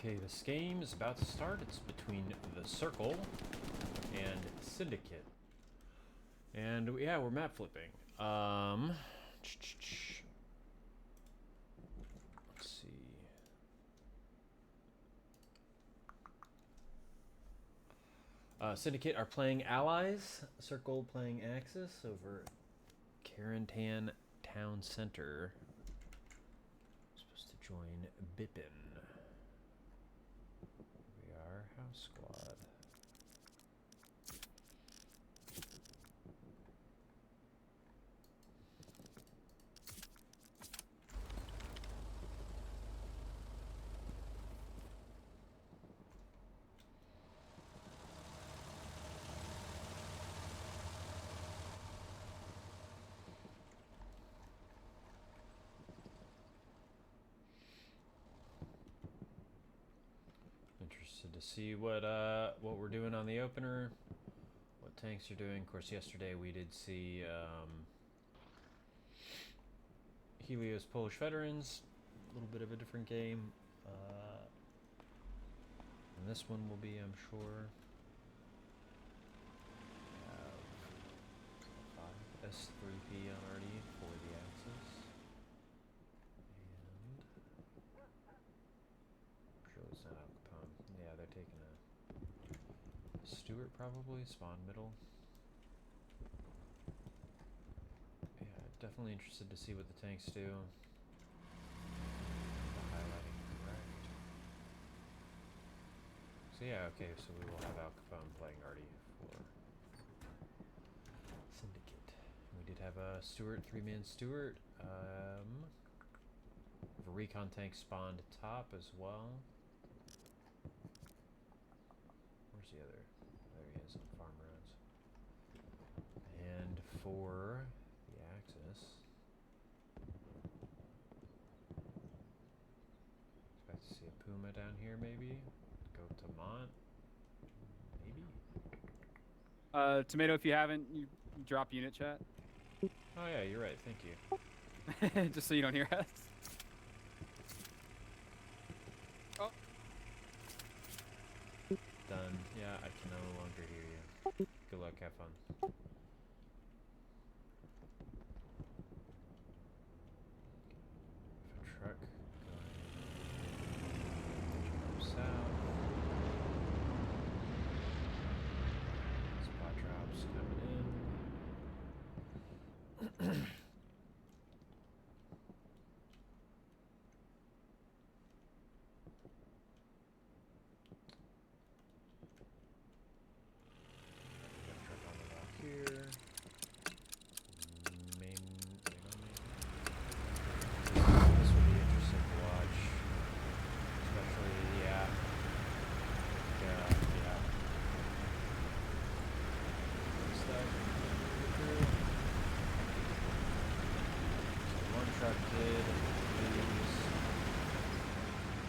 Okay, this game is about to start. It's between the Circle and Syndicate. And yeah, we're map flipping. Let's see. Syndicate are playing Allies. Circle playing Axis over Carentan Town Center. Supposed to join Bippin. We are House Squad. Interested to see what we're doing on the opener, what tanks are doing. Of course, yesterday we did see Helios Polish Veterans, a little bit of a different game, and this one will be, I'm sure. We have S3P on RD for the Axis. It's not Al Capone. Yeah, they're taking a Stewart probably, spawn middle. Yeah, definitely interested to see what the tanks do. Highlighting correct. So yeah, okay, so we will have Al Capone playing Artie for Syndicate. We did have a Stewart, 3-man Stewart. Have a recon tank spawned top as well. Where's the other? There he is on farm roads. And for the Axis, expect to see a Puma down here maybe. Go to Mont, maybe. Tomato, if you haven't, you drop unit chat. Oh yeah, you're right. Thank you. Just so you don't hear us. Oh. Done. Yeah, I can no longer hear you. Good luck. Have fun. If a truck going south. Spot drops coming in. Here. This will be interesting to watch. Especially, yeah. Yeah. Stuff. So one truck did lose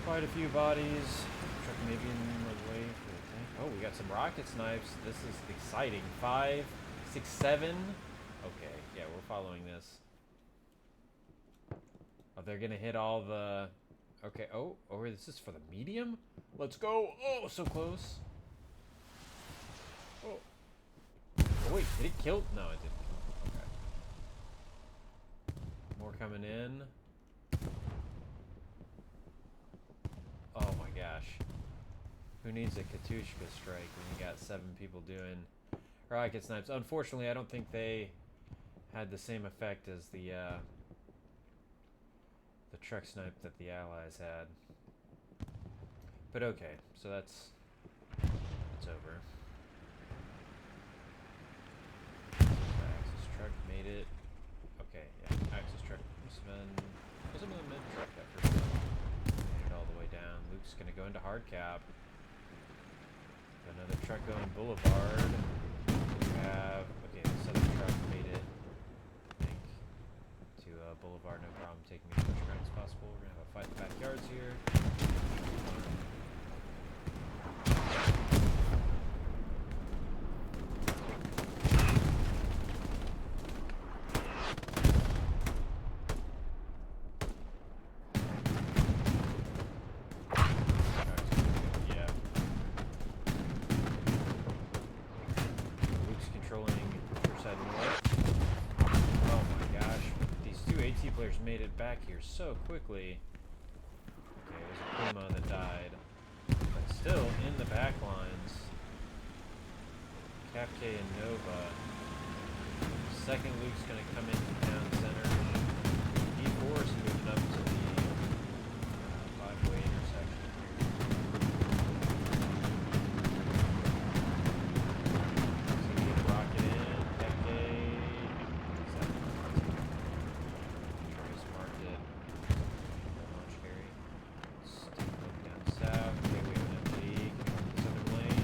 quite a few bodies. Truck maybe in the way for the tank. Oh, we got some rocket snipes. This is exciting. 5, 6, 7. Okay, yeah, we're following this. Oh, they're gonna hit all the... Okay, oh, this is for the medium? Let's go! Oh, so close. Oh. Oh, wait, did it kill? No, it didn't. Okay. More coming in. Oh my gosh. Who needs a Katushka strike when you got 7 people doing rocket snipes? Unfortunately, I don't think they had the same effect as the truck snipe that the Allies had. But okay, so that's over. Axis truck made it. Okay, yeah, Axis truck must have been... Was it the mid truck that first one? Made it all the way down. Luke's gonna go into hard cap. Another truck going Boulevard. We have... Okay, this other truck made it, I think, to Boulevard, no problem, taking as much ground as possible. We're gonna have a fight in the backyards here. others made it back here so quickly. Okay, it was a Puma that died. But still in the back lines. Capke and Nova. Second Luke's going to come into town center. E4 is moving up to the 5-way intersection here. So we get a rocket in. Capke. Trace marked it. Launch carry. Let's take a look down south. Okay, we have an MG coming from the southern lane.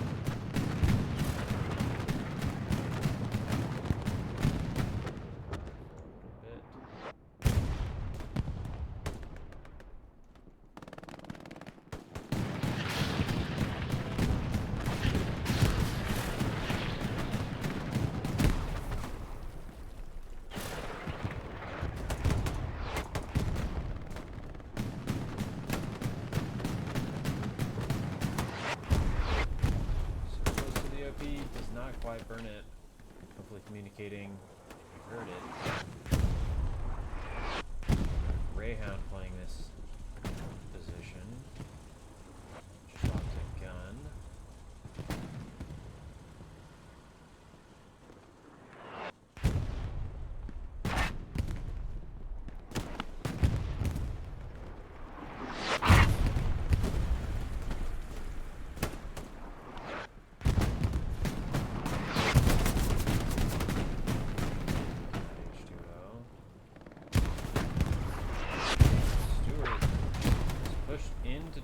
Does not quite burn it. Hopefully communicating. You heard it. Greyhound playing this position. Shot to gun.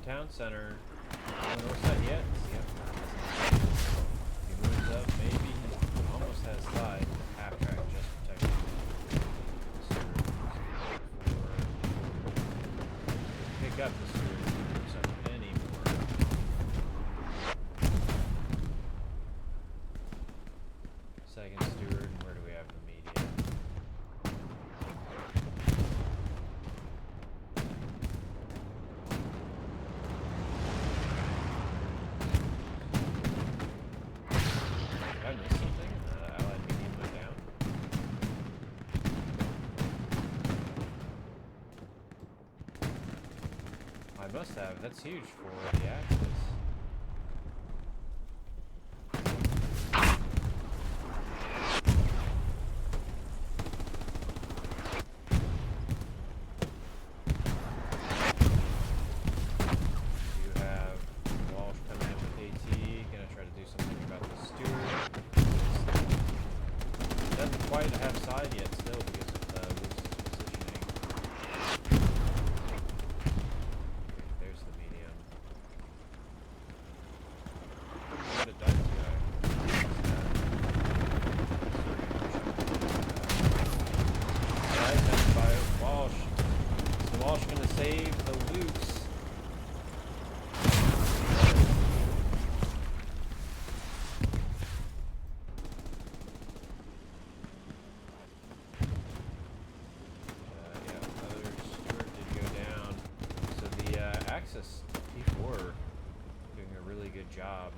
Town center. What's that yet? Yep. He moves up, maybe he almost has slide. Half track just protected. Pick up the Stewart if he moves up anymore. Second Stewart, and where do we have the median? I must have. That's huge for the Axis. You have Walsh coming in with AT. Gonna try to do something about the Stewart. Doesn't quite have side yet still because of the Luke's positioning. There's the medium. What a dive guy. Dive by Walsh. Is Walsh gonna save the Lukes? Axis P4 doing a really good job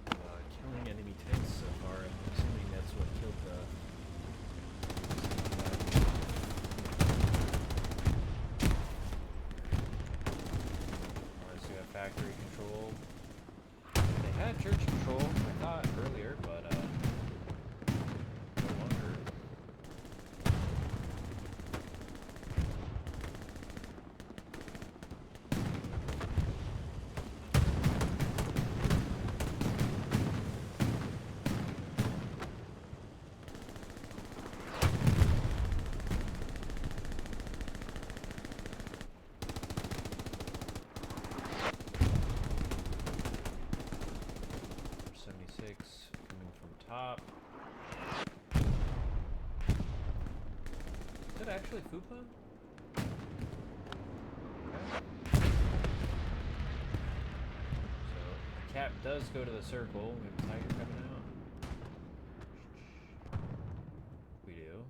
killing enemy tanks so far. I'm assuming that's what killed the unless you have factory control. They had church control, I thought, earlier, but no longer. Coming from top. Is that actually Fupa? Okay. So, Cap does go to the circle. We have a Tiger coming out. We do.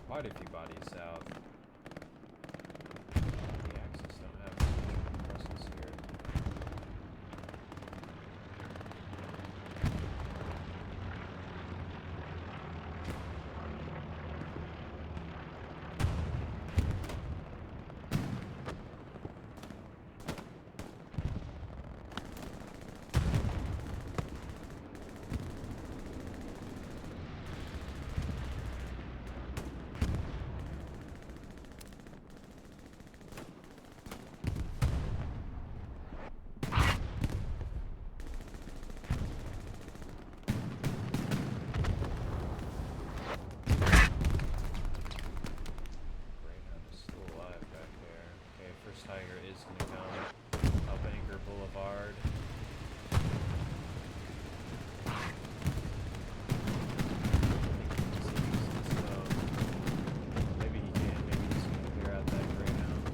quite a few bodies south. The Axis don't have much presence here. Tiger is going to come up Anchor Boulevard. Maybe he can. Maybe he's going to clear out that Greyhound.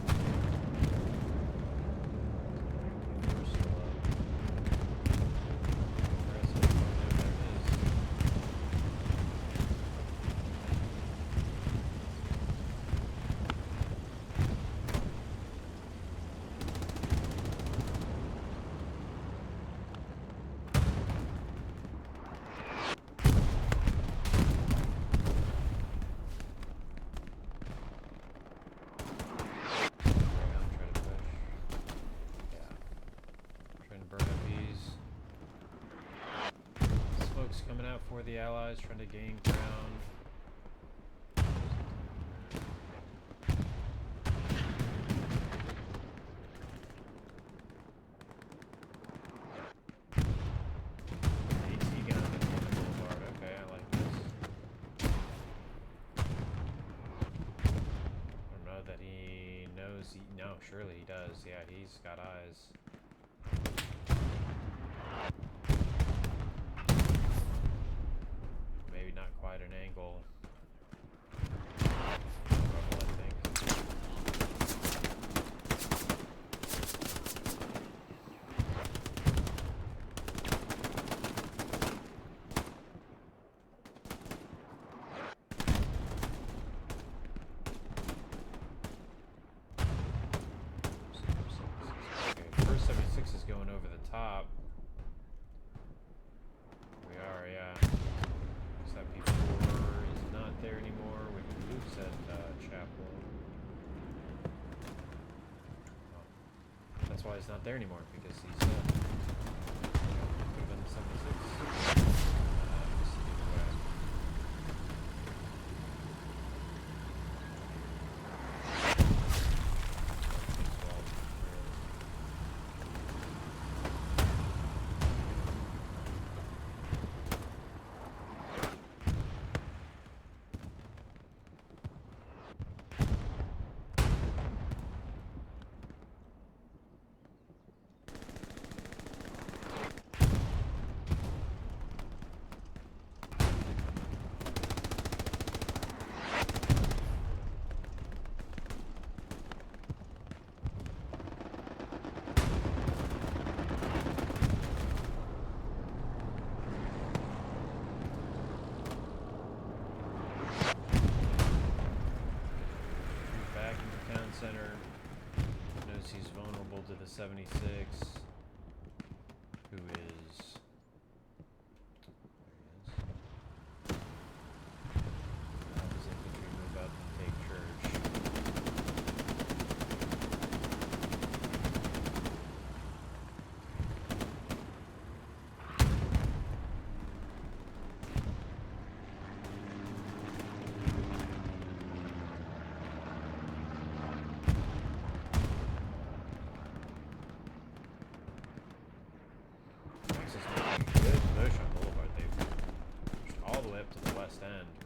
Coming out for the Allies, trying to gain ground. AT gun at the boulevard. Okay, I like this. I don't know that he knows. No, surely he does. Yeah, he's got eyes. Not quite an angle. Rubble, I think. Okay, first 76 is going over the top. We are, yeah. That P4 is not there anymore. We Luke's at Chapel. Oh. That's why he's not there anymore, because he's could have been the 76. Just either way. Center knows he's vulnerable to the 76, who is his infantry move up and take church.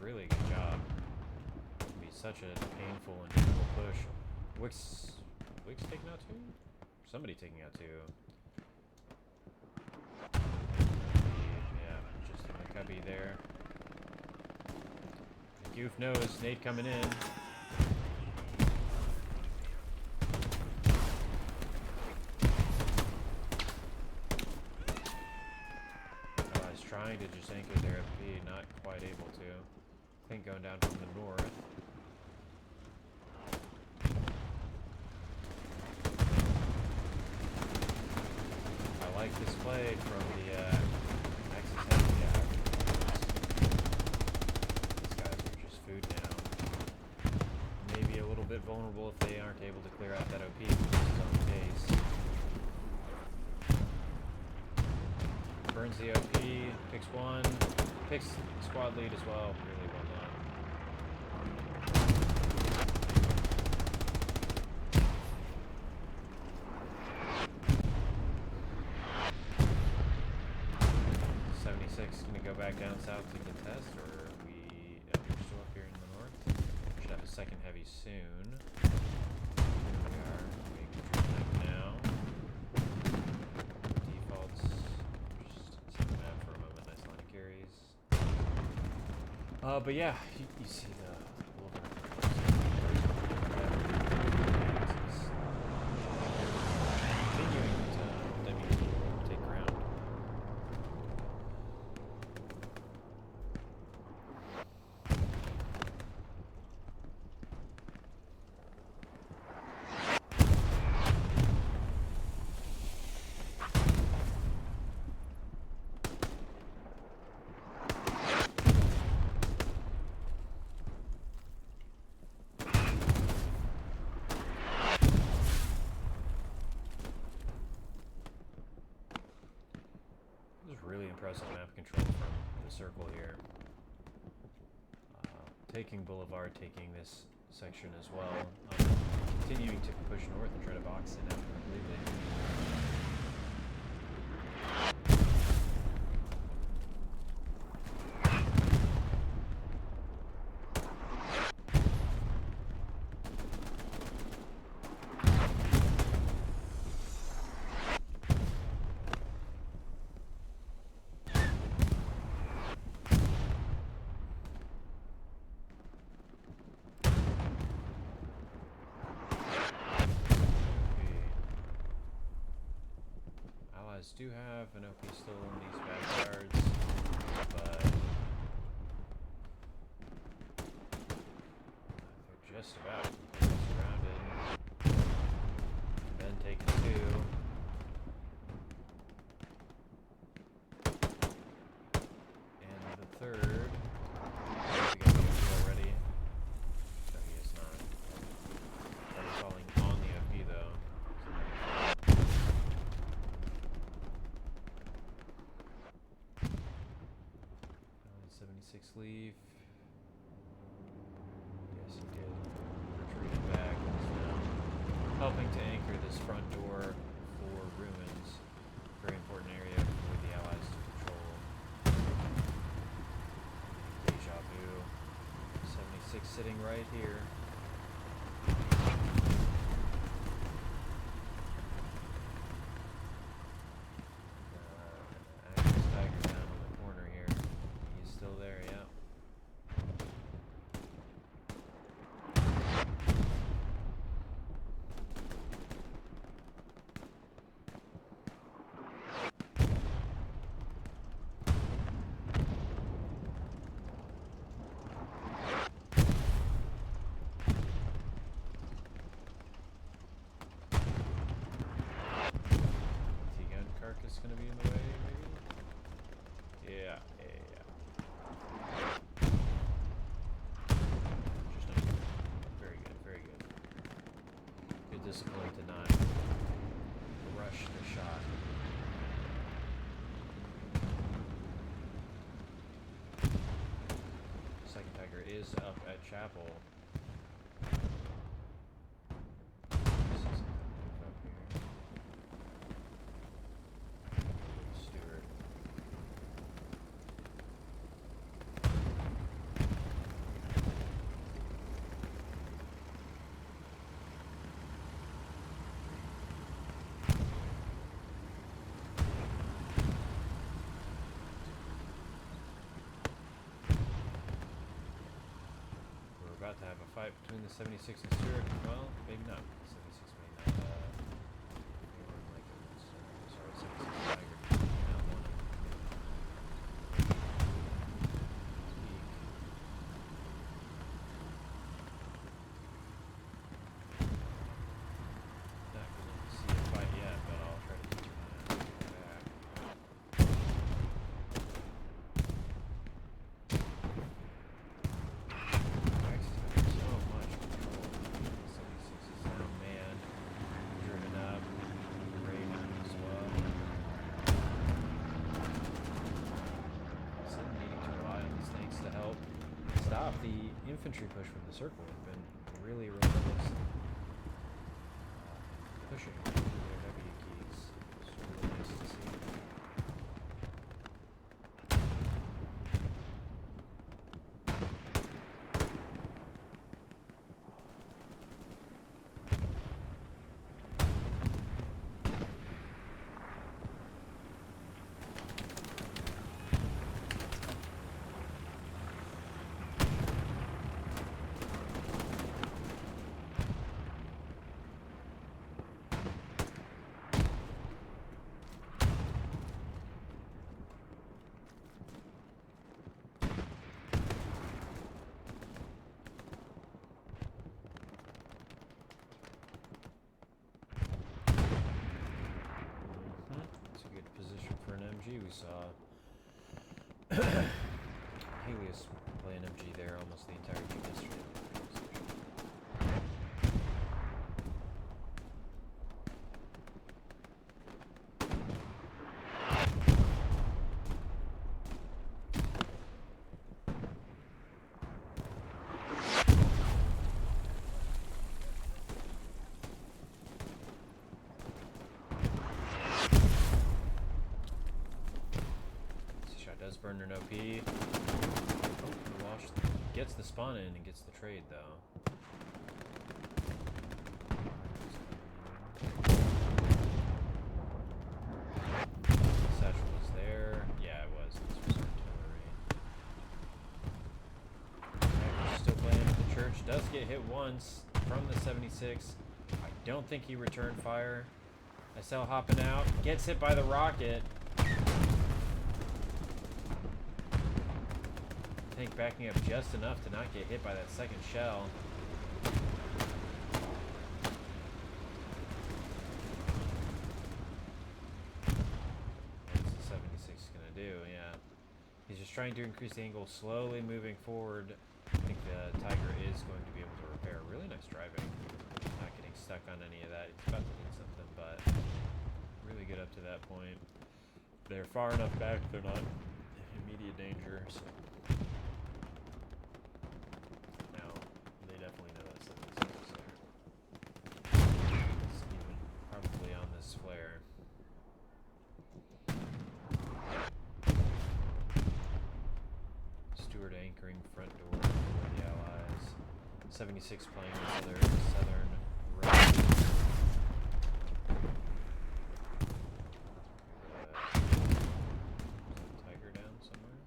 Really good job. It'd be such a painful and difficult push. Wick's taking out two? Somebody taking out two. Yeah, just in the cubby there. Goof knows, nade coming in. He's trying to just anchor their FP, not quite able to. I think going down from the north. play from the Axis Heavy Gap. These guys are just food now. Maybe a little bit vulnerable if they aren't able to clear out that OP, which is on the case. Burns the OP, picks one, picks squad lead as well. Really well done. Gonna go back down south to contest, or we're still up here in the north. Should have a second heavy soon. Here we are. We can now. Defaults. Just see the map for a moment. Nice line of carries. But yeah, you see the continuing to take ground. Really impressive map control from the circle here. Taking Boulevard, taking this section as well. Continuing to push north and try to box it out completely. Do have an OP still in these backyards, but they're just about surrounded. Then taken two. And the third. We got the OP already. No, he is not. Probably falling on the OP though. 76 leave. Yes, he did. Retreating back. Is now helping to anchor this front door for ruins. Very important area for the Allies to control. Deja vu. 76 sitting right here. Is going to be in the way, maybe? Yeah. Just very good. Good discipline to not rush the shot. Second Tiger is up at Chapel. About to have a fight between the 76 and Stewart. Well, maybe not. 76 may not. Like it was, sorry, 76 Tiger. Not one of them. Not going to see a fight yet, but I'll try to keep an eye on it back. stop the infantry push from the circle. Have been really relentless pushing their W keys. It's really nice to see. We saw Helios play an MG there almost the entire game yesterday. Does burn an OP. Oh, Wash gets the spawn in and gets the trade though. Satchel was there. Yeah, it was. This was artillery. Still playing at the church. Does get hit once from the 76. I don't think he returned fire. SL hopping out. Gets hit by the rocket. Tank backing up just enough to not get hit by that second shell. What's the 76 gonna do? Yeah. He's just trying to increase the angle, slowly moving forward. I think the Tiger is going to be able to repair. Really nice driving. Not getting stuck on any of that. He's about to hit something, but really good up to that point. They're far enough back, they're not in immediate danger, so. Definitely know that 76 there. It's even probably on this flare. Stewart anchoring front door for the Allies. 76 playing this other southern right. Tiger down somewhere.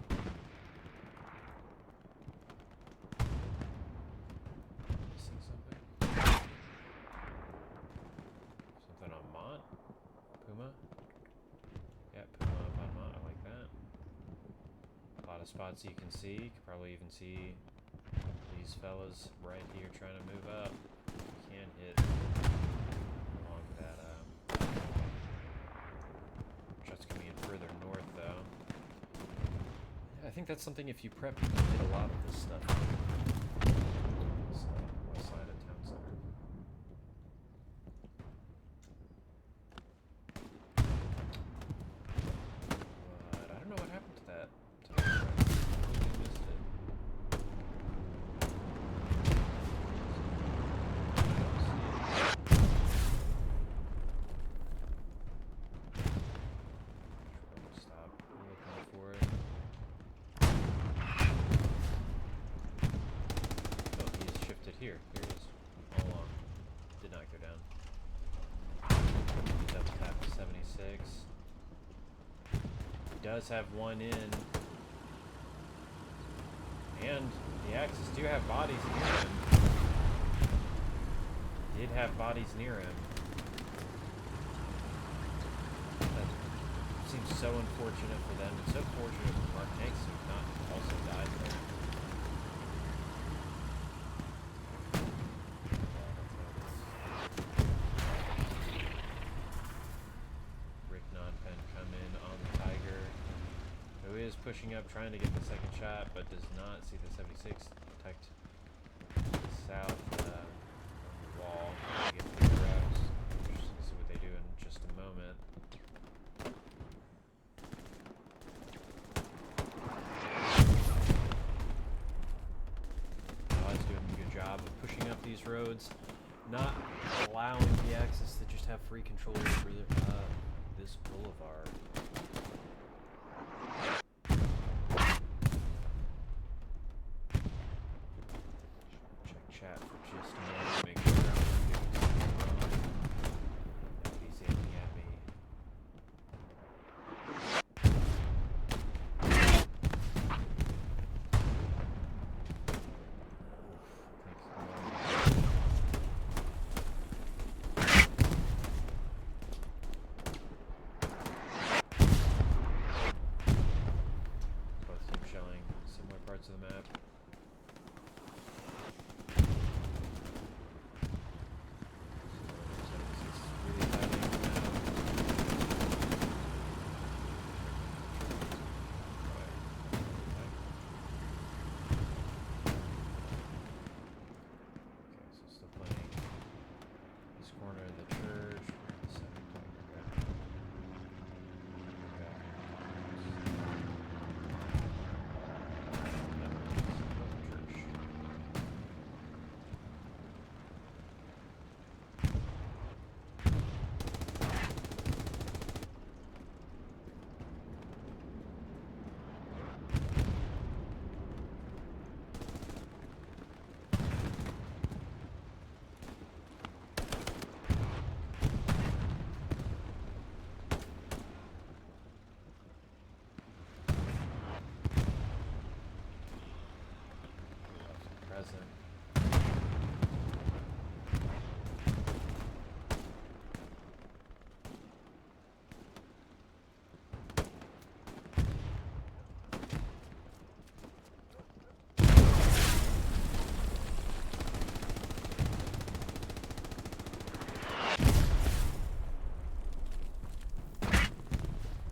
Something on Mont? Puma? Yeah, Puma up on Mont. I like that. A lot of spots you can see. You can probably even see these fellas right here trying to move up. You can hit along that. Shots coming in further north, though. Yeah, I think that's something if you prep, you can hit a lot of this stuff. West side of town center. But I don't know what happened to that. I totally missed it. Stop looking for it. Oh, he's shifted here. Here it is. All along. Did not go down. Double tap to 76. Does have one in. And the Axis do have bodies near him. Did have bodies near him. That seems so unfortunate for them. It's so fortunate for Mark Hanks who not also died there. Pushing up, trying to get the second shot, but does not see the 76 tucked south on the wall. Get the routes. See what they do in just a moment. job of pushing up these roads, not allowing the Axis to just have free control over this boulevard. Check chat for just a minute, make sure I'm not doing something wrong. Nobody's aiming at me. Both teams showing similar parts of the map. Really hiding now. Okay, so still playing this corner of the church. Where's the second tiger guy? Back. No, it's church. Present.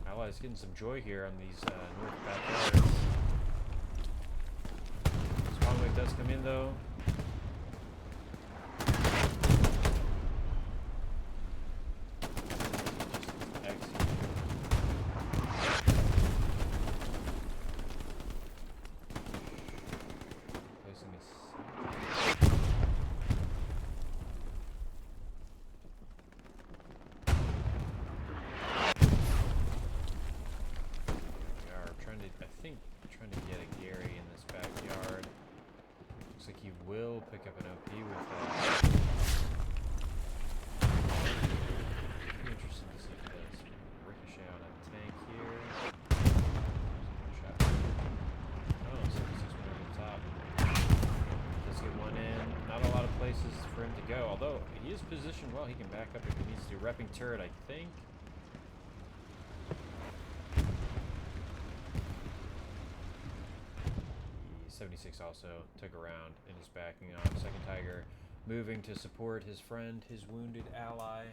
Allies getting some joy here on these north backyards. Spawn wave does come in though. Excellent. Placing a we are trying to, I think, trying to get a Gary in this backyard. Looks like he will pick up an OP with that. Be interested to see if he does ricochet on a tank here. One shot. Oh, 76 went over the top. Does get one in. Not a lot of places for him to go, although he is positioned well. He can back up if he needs to. Repping turret, I think. 76 also took a round and is backing off. Second Tiger moving to support his friend, his wounded ally.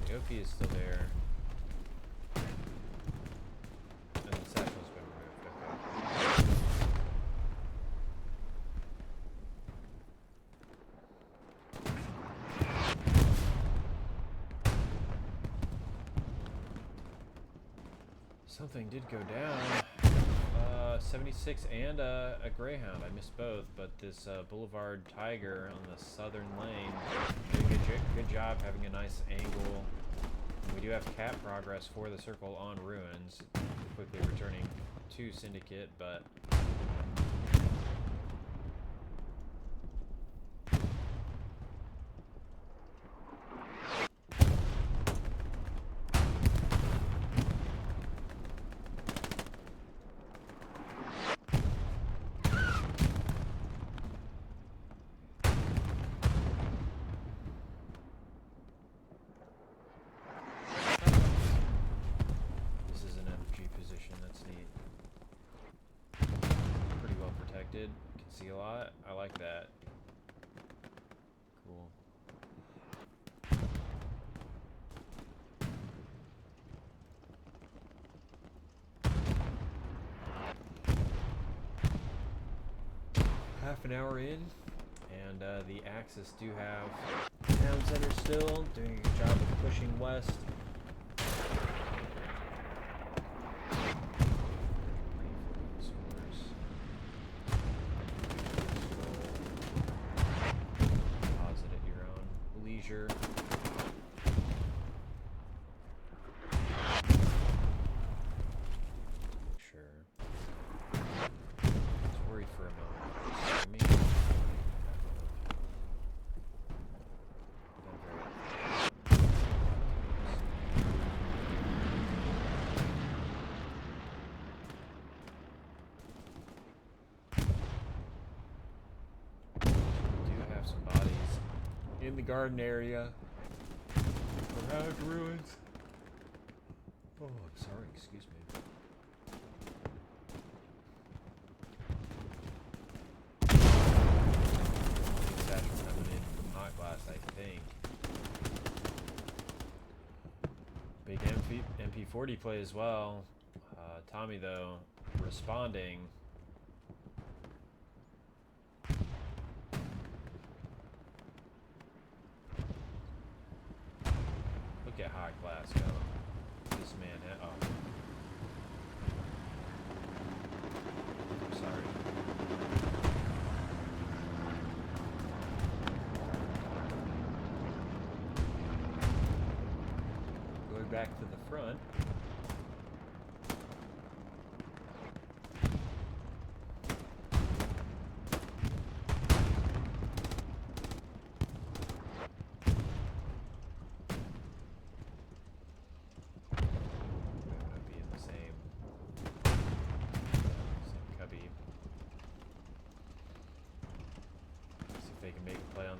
The OP is still there. And the satchel's been removed. Okay. Something did go down. 76 and a Greyhound. I missed both, but this Boulevard Tiger on the southern lane doing a good job having a nice angle. We do have cap progress for the circle on ruins, quickly returning to Syndicate, but can see a lot. I like that. Cool. Half an hour in, and the Axis do have town center still, doing a good job of pushing west. in the garden area. Around ruins. Oh, I'm sorry, excuse me. Satchel coming in from hot glass, I think. Big MP40 play as well. Tommy, though, responding. Look at hot glass go. This man, oh. I'm sorry. Going back to the front.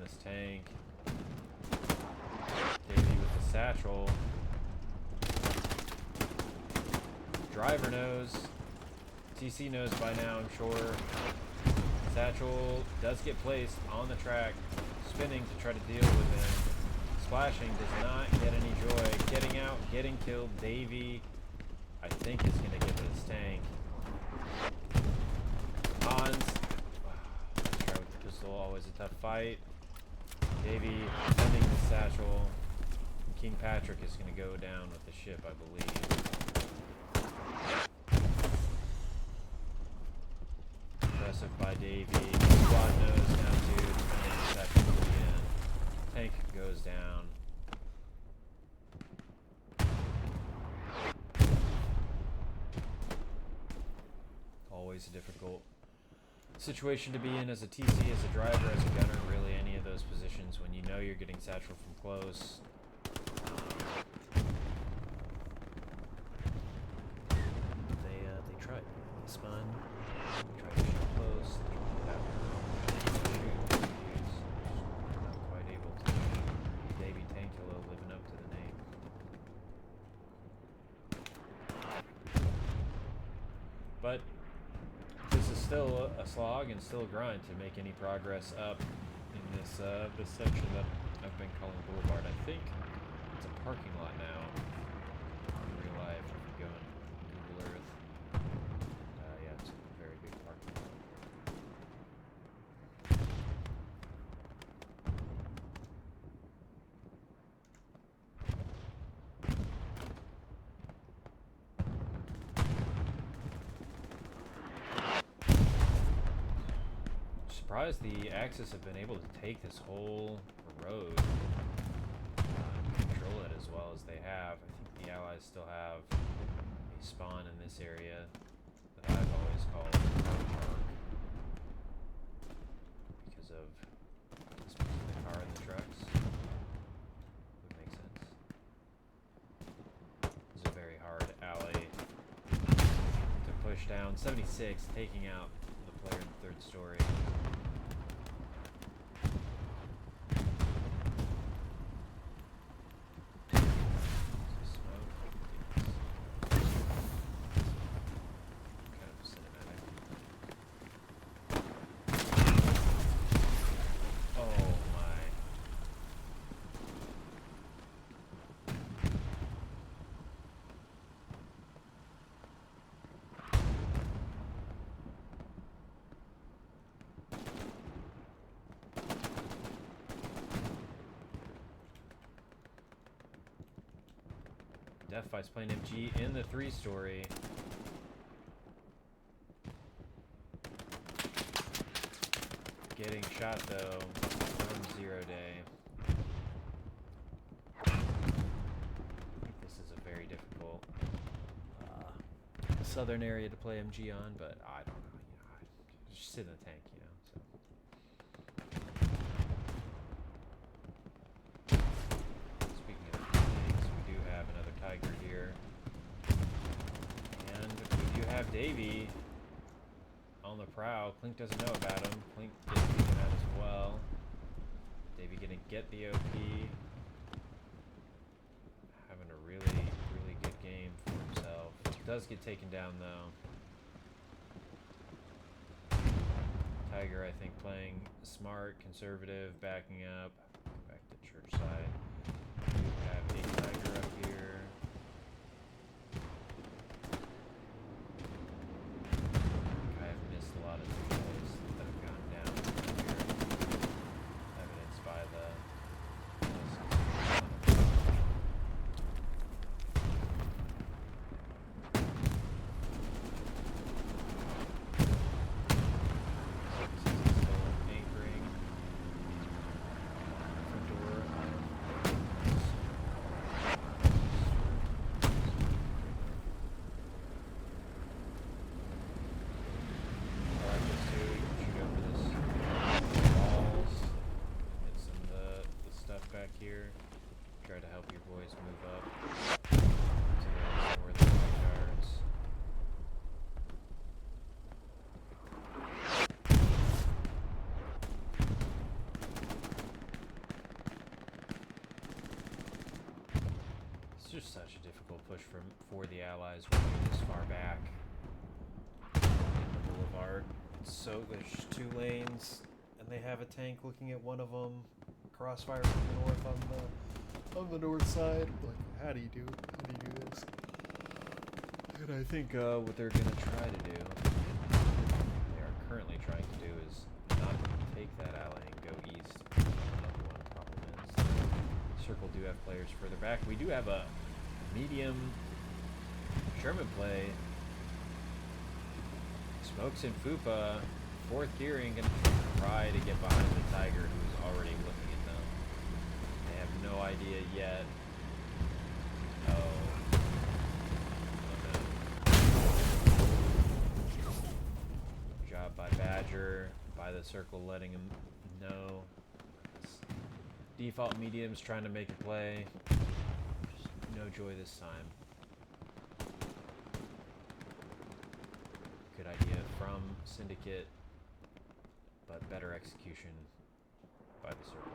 This tank. Davey with the satchel. Driver knows. TC knows by now, I'm sure. Satchel does get placed on the track, spinning to try to deal with him. Splashing does not get any joy. Getting out, getting killed. Davey, I think, is going to get this tank. Hans. Try with the pistol, always a tough fight. Davey defending the satchel. King Patrick is going to go down with the ship, I believe. Impressive by Davey. Squad nose down to defending the satchel to the end. Tank goes down. Always a difficult situation to be in as a TC, as a driver, as a gunner, really any of those positions when you know you're getting satchel from close. They tried. They spun. They tried to shoot close. They tried to shoot. Not quite able to. Davey Tankilla living up to the name. But this is still a slog and still a grind to make any progress up in this this section that I've been calling Boulevard. I think it's a parking lot now. In real life, if you go in Google Earth, yeah, it's a very big parking lot. Surprised the Axis have been able to take this whole road, control it as well as they have. I think the Allies still have a spawn in this area that I've always called Park because of the speed of the car and the trucks. Would make sense. This is a very hard alley to push down. 76 taking out the player in the third story. Death Fight's playing MG in the 3-story. Getting shot though from Zero Day. I think this is a very difficult southern area to play MG on, but I don't know. You know, I just sit in the tank, you know. So. Speaking of tanks, we do have another Tiger here, and we do have Davey on the prowl. Clink doesn't know about him. Clink didn't do that as well. Davey gonna get the OP. Having a really, really good game for himself. Does get taken down though. Tiger, I think, playing smart, conservative, backing up. Back to church side. We have a Tiger up here. I have missed a lot of the plays that have gone down here. Evidenced by the here. Try to help your boys move up to where the right guards. It's just such a difficult push for the allies when you're this far back in the boulevard. So there's 2 lanes, and they have a tank looking at one of them. Crossfire from the north on the north side. Like, how do you do this? And I think what they're gonna try to do, they are currently trying to do, is not take that alley and go east. Another one problem is Circle do have players further back. We do have a medium Sherman play. Smokes and Fupa, 4th gearing, gonna try to get behind the Tiger, who's already looking at them. They have no idea yet. Oh. Good job by Badger, by the Circle letting him know. Default mediums trying to make a play. Just no joy this time. Good idea from Syndicate, but better execution by the Circle.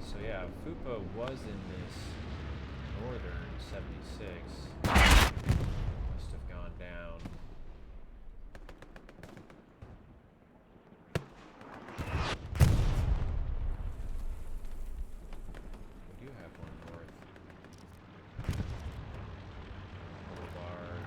So yeah, Fupa was in this northern 76. Must have gone down. We do have one north. Boulevard.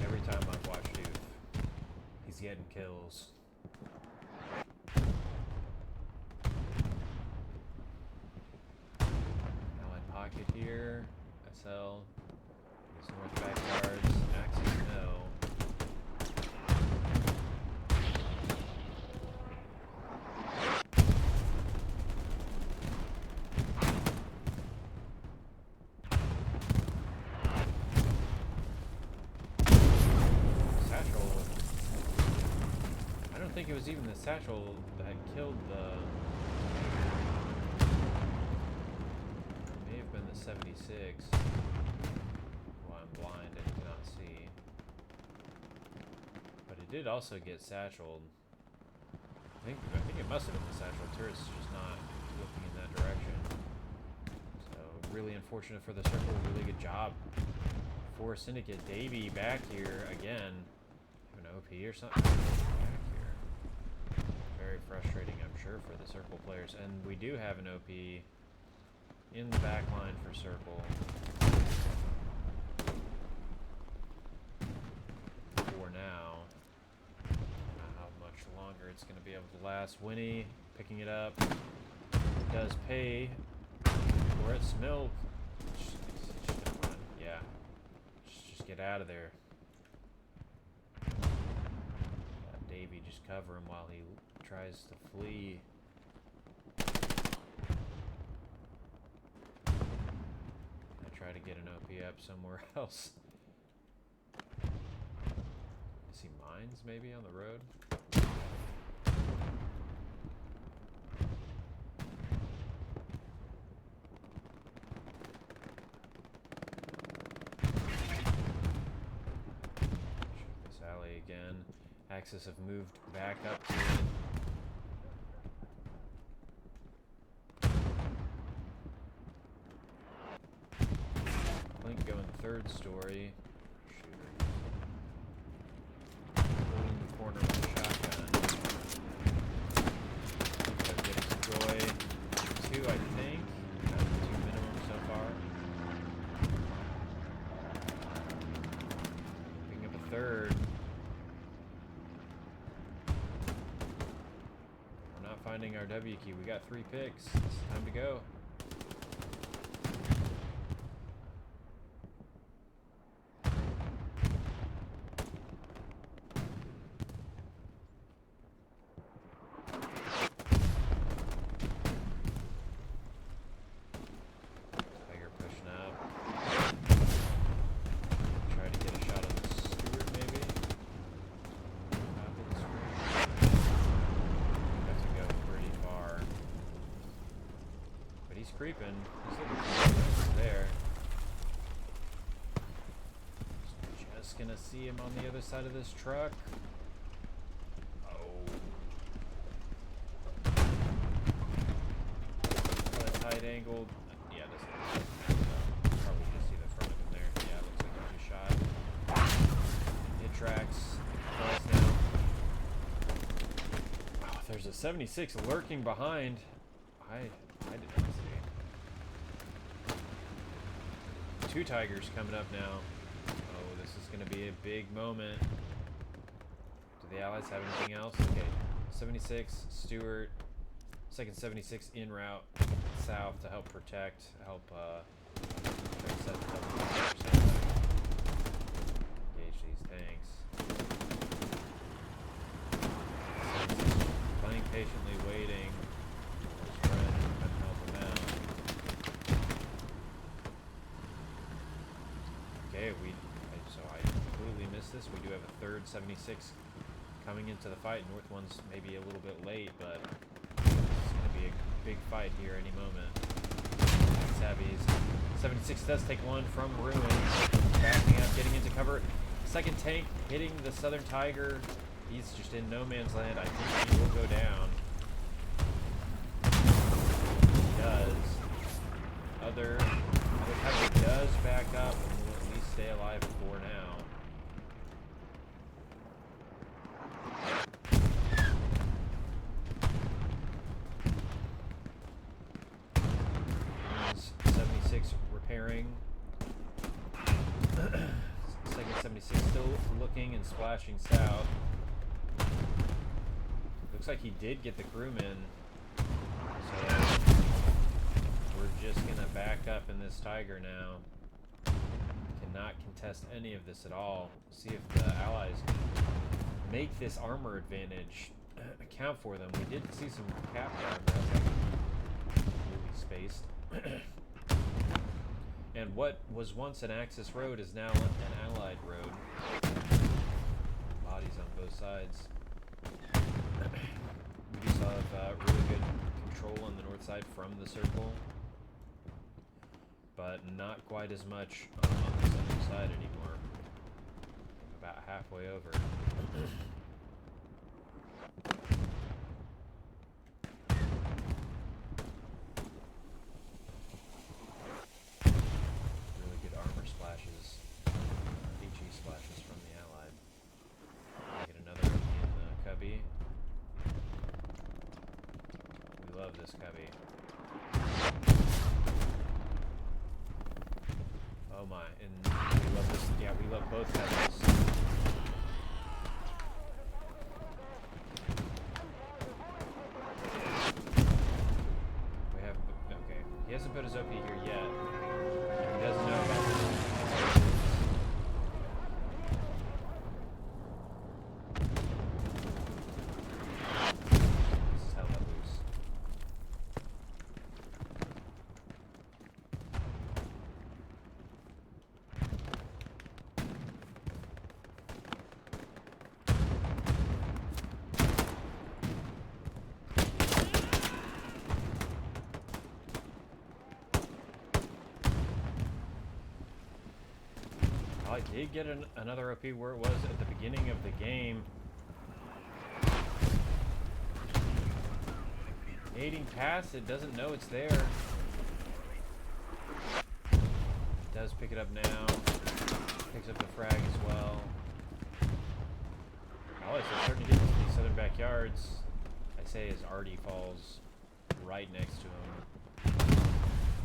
Every time I've watched Youth, he's getting kills. Allied pocket here. SL. These north backyards. Axis no. Satchel. I don't think it was even the satchel that killed the. May have been the 76. Well, I'm blind and cannot see. But it did also get satcheled. I think it must have been the satchel. Turret's just not looking in that direction. So really unfortunate for the Circle. Really good job for Syndicate. Davey back here again. Have an OP or something back here. Very frustrating, I'm sure, for the Circle players. And we do have an OP in the back line for Circle. For now. Don't know how much longer it's going to be able to last. Winnie picking it up. It does pay for its milk. Yeah. Just get out of there. Navy just cover him while he tries to flee. I try to get an OP up somewhere else. I see mines maybe on the road. Again. Axis have moved back up to it. Link going third story. Holding the corner with a shotgun. Getting some joy. 2, I think. Got 2 minimum so far. Picking up a third. Finding our W key. We got 3 picks. It's time to go. Tiger pushing up. Try to get a shot on the Stewart maybe. Top of the screen. He's creeping. He's looking for there. Just gonna see him on the other side of this truck. Oh. Got a tight angle. Yeah, this probably just see the front of him there. Yeah, looks like he just shot. It tracks. Close now. Oh, there's a 76 lurking behind. I did not see. 2 Tigers coming up now. Oh, this is going to be a big moment. Do the Allies have anything else? Okay, 76, Stewart, second 76 en route south to help protect, help set the engage these tanks. Playing patiently, waiting. Okay, so I completely missed this. We do have a third 76 coming into the fight. North one's maybe a little bit late, but it's going to be a big fight here any moment. Savvies. 76 does take one from ruins. Backing up, getting into cover. Second tank hitting the Southern Tiger. He's just in no man's land. I think he will go down. He does. Other Tiger does back up. Stay alive for now. Means 76 repairing. Second 76 still looking and splashing south. Looks like he did get the crewman. So we're just gonna back up in this Tiger now. Not contest any of this at all. See if the Allies can make this armor advantage account for them. We did see some cap down, but completely spaced. And what was once an Axis road is now an Allied road. Bodies on both sides. We do still have really good control on the north side from the circle, but not quite as much on the southern side anymore. About halfway over. Really good armor splashes. HE splashes from the Allied. Get another in the cubby. We love this cubby. Oh my, and we love this. Yeah, we love both cubbies. We have, okay, he hasn't put his OP here yet. He doesn't know about this. I did get another OP where it was at the beginning of the game. Nading past, it doesn't know it's there. It does pick it up now. Picks up the frag as well. Oh, it's starting to get into these southern backyards. I say as Artie falls right next to him.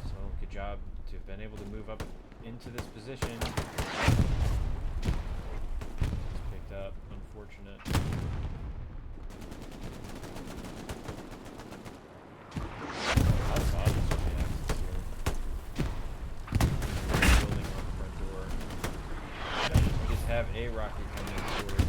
So good job to have been able to move up into this position. It's picked up, unfortunate. Have a rocket coming towards.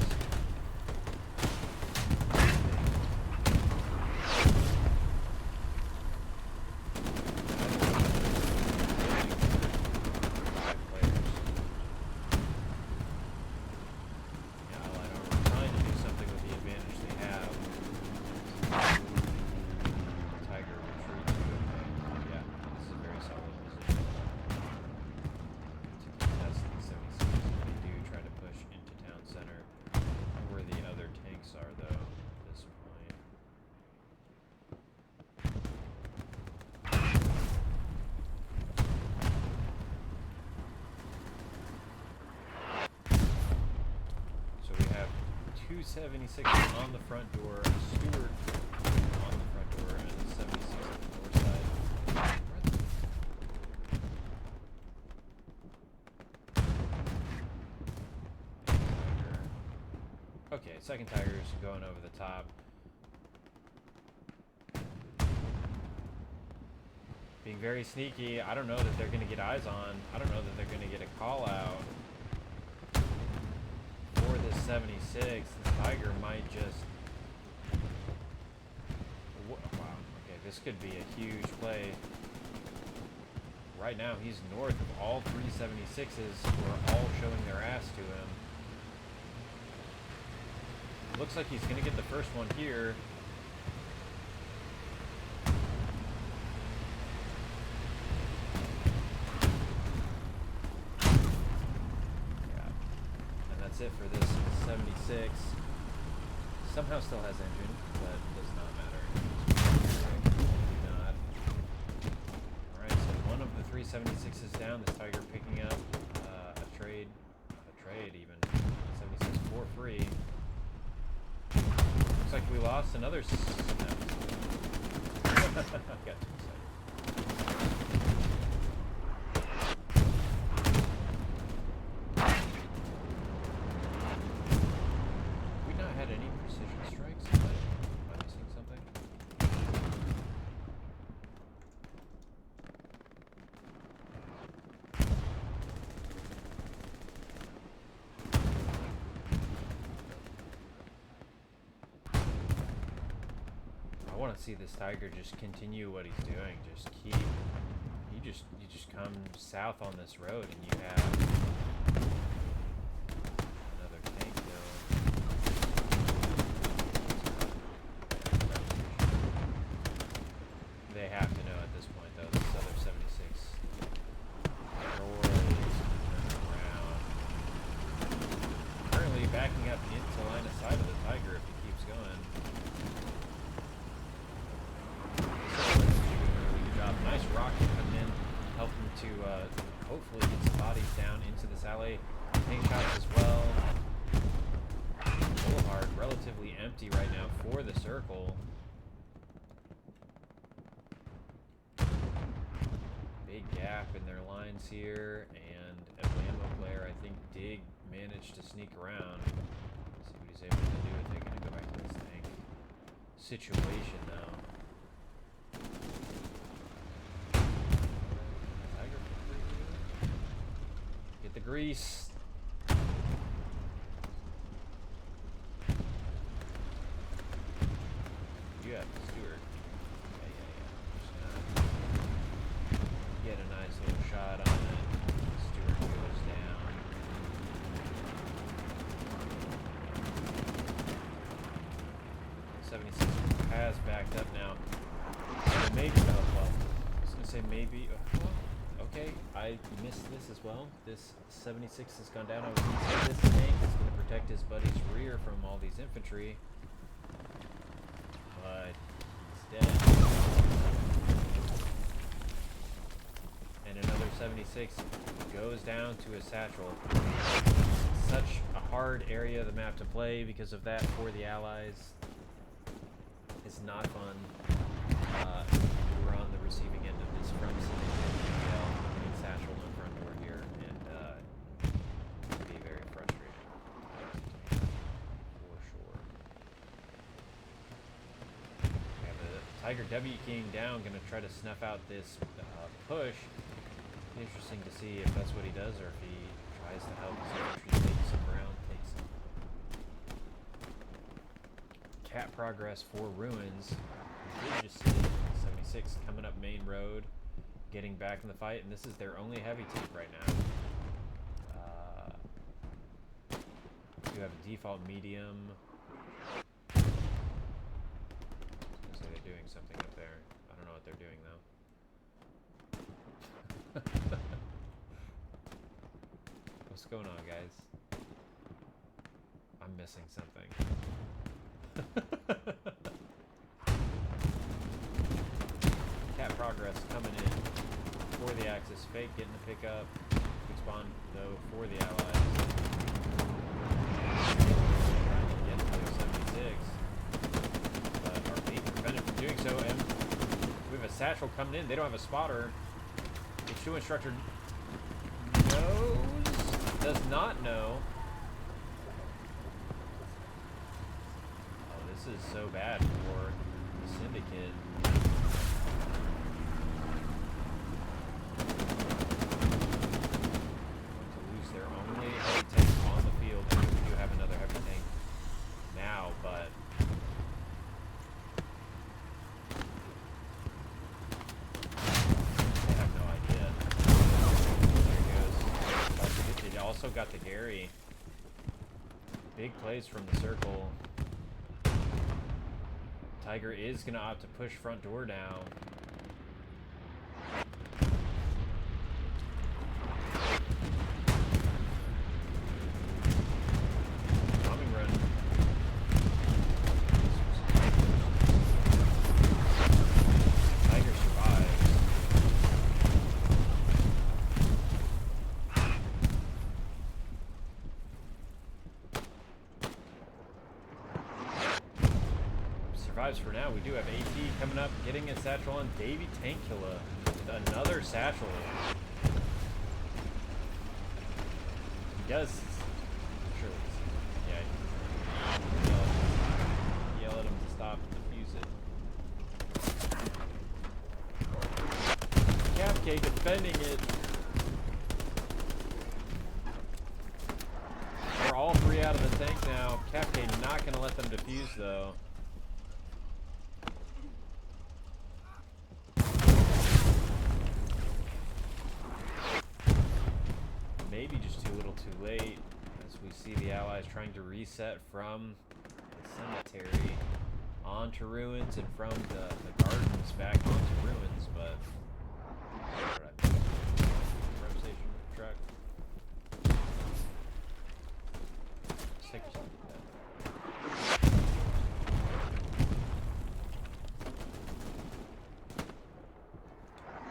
Two 76 on the front door, Stewart on the front door, and 76 on the north side. Okay, second tiger's going over the top. Being very sneaky. I don't know that they're going to get eyes on. I don't know that they're going to get a call out. For this 76, this tiger might just... Wow, okay, this could be a huge play. Right now, he's north of all three 76s who are all showing their ass to him. Looks like he's going to get the first one here. It for this 76. Somehow still has engine, but does not matter. Not. Alright, so one of the three 76s down. This tiger picking up a trade even. 76 for free. Looks like we lost another. No. Got too excited. I want to see this tiger just continue what he's doing. Just keep. You just come south on this road and you have another tank kill. They have to know at this point though. This other 76 Roy is turning around. Currently backing up into line of sight of the tiger if he keeps going. Nice rocket coming in, helping to hopefully get some bodies down into this alley. Tank shots as well. Boulevard relatively empty right now for the circle. Big gap in their lines here, and a Lambo player, I think Dig managed to sneak around. See what he's able to do if they're going to go back to this tank situation though. Get the grease. You have the Stewart. Yeah. Just get a nice little shot on it. Stewart goes down. '76 has backed up now. Maybe. Oh, well, I was gonna say maybe. Oh, Okay, I missed this as well. This 76 has gone down. I was going to say this tank is going to protect his buddy's rear from all these infantry. But he's dead. And another 76 goes down to his satchel. Such a hard area of the map to play because of that for the Allies. It's not fun. We're on the receiving end of this from getting satchel in front door here, and it can be very frustrating. For sure. We have the Tiger W King down, gonna try to snuff out this push. Interesting to see if that's what he does, or if he tries to help his infantry take some ground, take some cat progress for ruins. We did just see 76 coming up main road, getting back in the fight, and this is their only heavy tank right now. You have a default medium. I was gonna say they're doing something up there. I don't know what they're doing though. What's going on, guys? I'm missing something. Cat progress coming in for the Axis. Fake getting the pickup. Good spawn though for the Allies. Trying to get to 76, but are being prevented from doing so. And we have a satchel coming in. They don't have a spotter. The 2 instructor does not know. Oh, this is so bad for the Syndicate. Going to lose their only heavy tank on the field, and we do have another heavy tank now, but they have no idea. There he goes. They also got the Gary. Big plays from the circle. Tiger is going to opt to push front door now. Bombing run. Tiger survives. Survives for now. We do have AT coming up, getting a satchel on Davey Tankula with another satchel. He does. Sure. Yeah. Yell at him to stop and defuse it. Capk defending it. We're all 3 out of the tank now. Capk not going to let them defuse though. Maybe just too little too late, as we see the Allies trying to reset from the cemetery onto ruins and from the gardens back onto ruins, but road station truck. Let's take a look at that.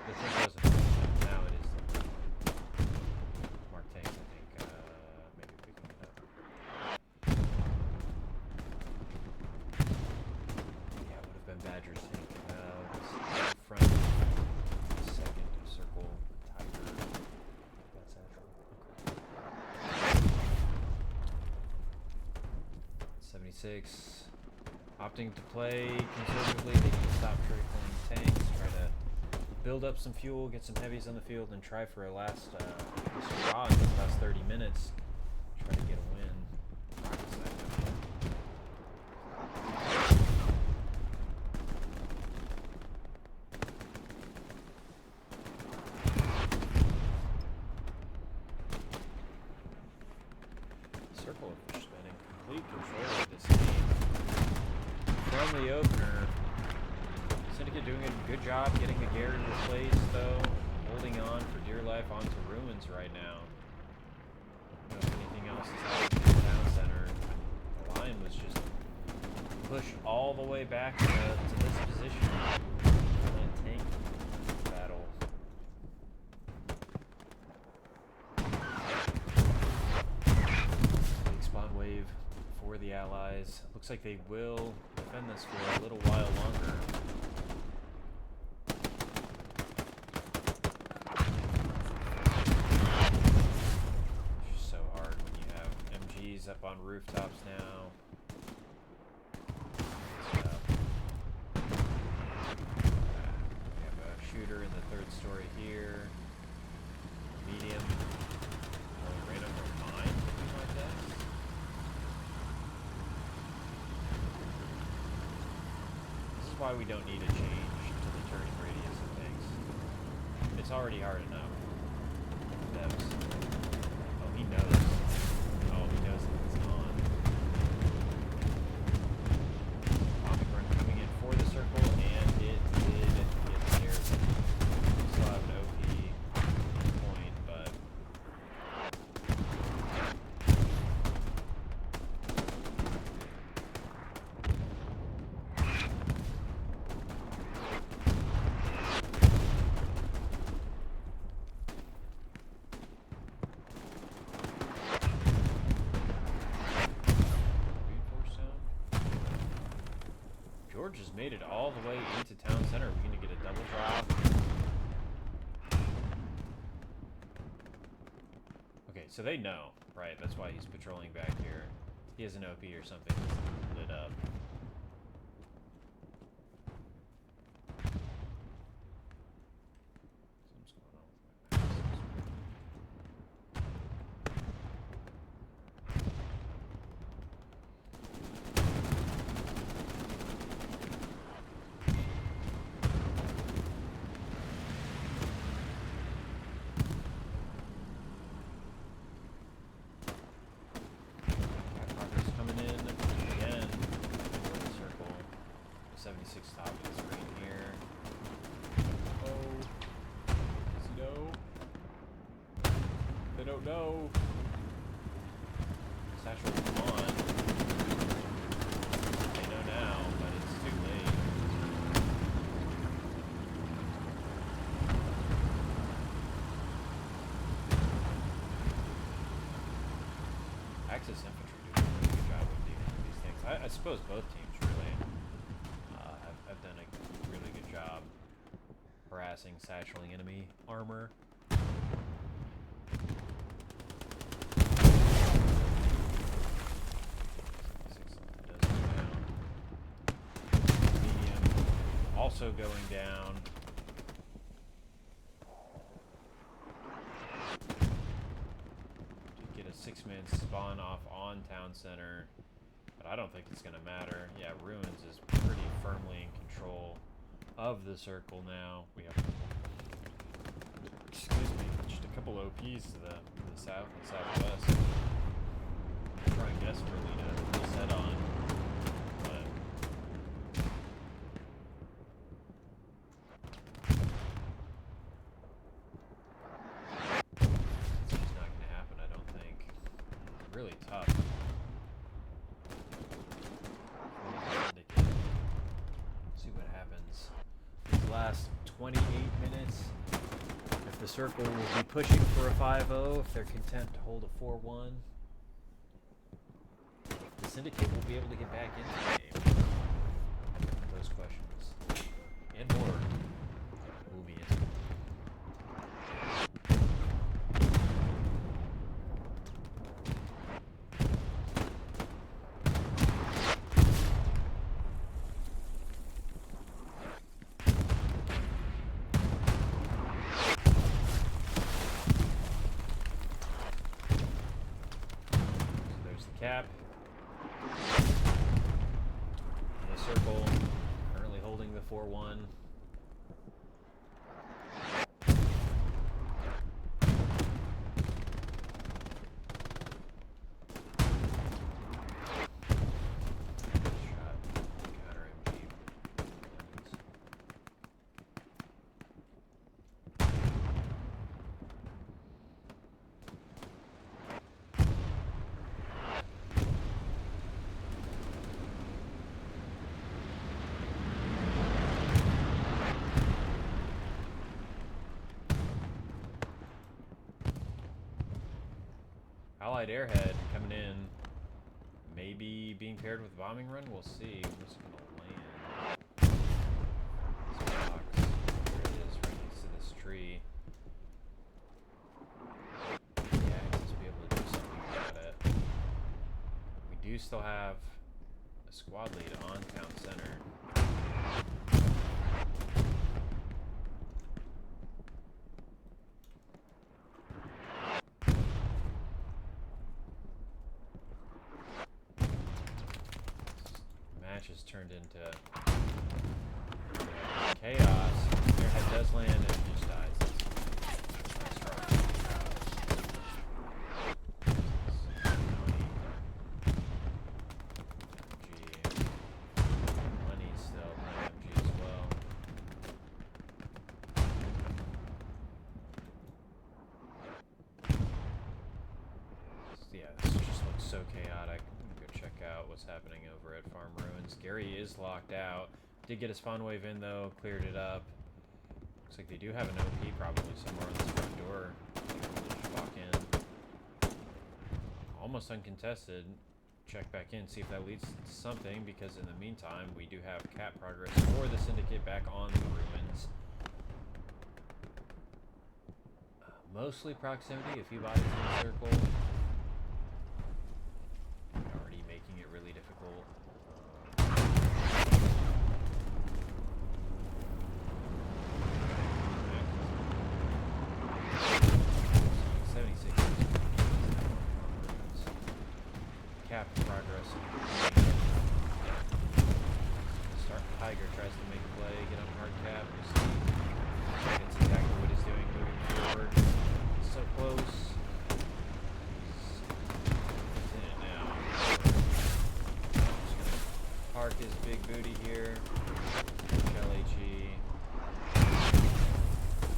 The tank wasn't. Now it is. Tanks, I think, maybe picking it up. Yeah, it would have been Badger's tank. This front, second circle, Tiger. That's actual. Okay. 76. Opting to play conservatively. They can stop trickling tanks, try to build up some fuel, get some heavies on the field, and try for a last straw in the last 30 minutes. Try to get a win. Circle has been in complete control of this game from the opener. Syndicate doing a good job getting the Gary replaced, though. holding on for dear life onto ruins right now. I don't know if anything else is happening in the town center. The line was just pushed all the way back to this position. And tank battle. Big spawn wave for the Allies. Looks like they will defend this for a little while longer. Up on rooftops now. We have a shooter in the third story here. Medium. Oh, ran over a mine, something like that. This is why we don't need a change to the turning radius of things. It's already hard enough. Devs. Oh, he knows. Oh, he knows it's on. Atomic run coming in for the circle, and it did get there. We still have an OP point, but George has made it all the way into town center. We're going to get a double drop. Okay, so they know, right? That's why he's patrolling back here. He has an OP or something that's lit up. Something's going on with my mouse. Stop his screen here. Oh. Does he know? They don't know. Satchel, come on. They know now, but it's too late. Axis infantry do a really good job of dealing with these things. I suppose both teams really. I've done a really good job harassing, satcheling enemy armor. Medium also going down. Did get a 6-man spawn off on town center. I don't think it's going to matter. Yeah, Ruins is pretty firmly in control of the circle now. We have, excuse me, just a couple OPs to the south and southwest. I'm trying desperately to reset on, but it's just not going to happen, I don't think. Really tough. See what happens. These last 28 minutes. If the circle will be pushing for a 5-0, if they're content to hold a 4-1, the Syndicate will be able to get back into the game. Those questions and more will be answered. Cap. In the circle, currently holding the 4-1. Allied airhead coming in. Maybe being paired with bombing run. We'll see. Where's it gonna land? This box. There it is, right next to this tree. Yeah, just be able to do something about it. We do still have a squad lead on town center. Match has turned into chaos. Airhead does land and it just dies. Nice rock. Money still MG as well. Yeah, this just looks so chaotic. Go check out what's happening over at Farm Ruins. Gary is locked out. Did get a spawn wave in though, cleared it up. Looks like they do have an OP probably somewhere on this front door. Just walk in. Almost uncontested. Check back in, see if that leads to something, because in the meantime, we do have cap progress for the Syndicate back on the ruins. Mostly proximity, a few bodies in the circle. Already making it really difficult. 76. Cap progress. Start Tiger tries to make a play, get on hard cap. That's exactly what he's doing moving forward. He's so close. He's in it now. Just gonna park his big booty here. LHE.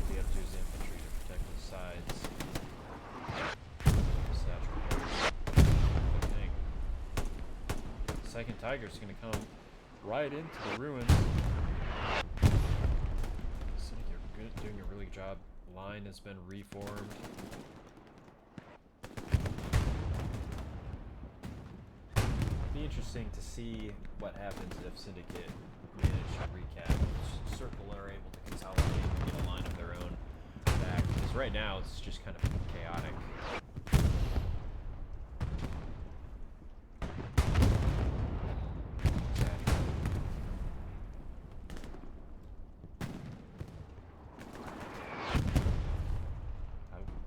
Be up to his infantry to protect his sides. Second Tiger's gonna come right into the ruins. Syndicate doing a really good job. Line has been reformed. Be interesting to see what happens if Syndicate manage to recap. Circle are able to consolidate and get a line of their own back. Because right now it's just kind of chaotic.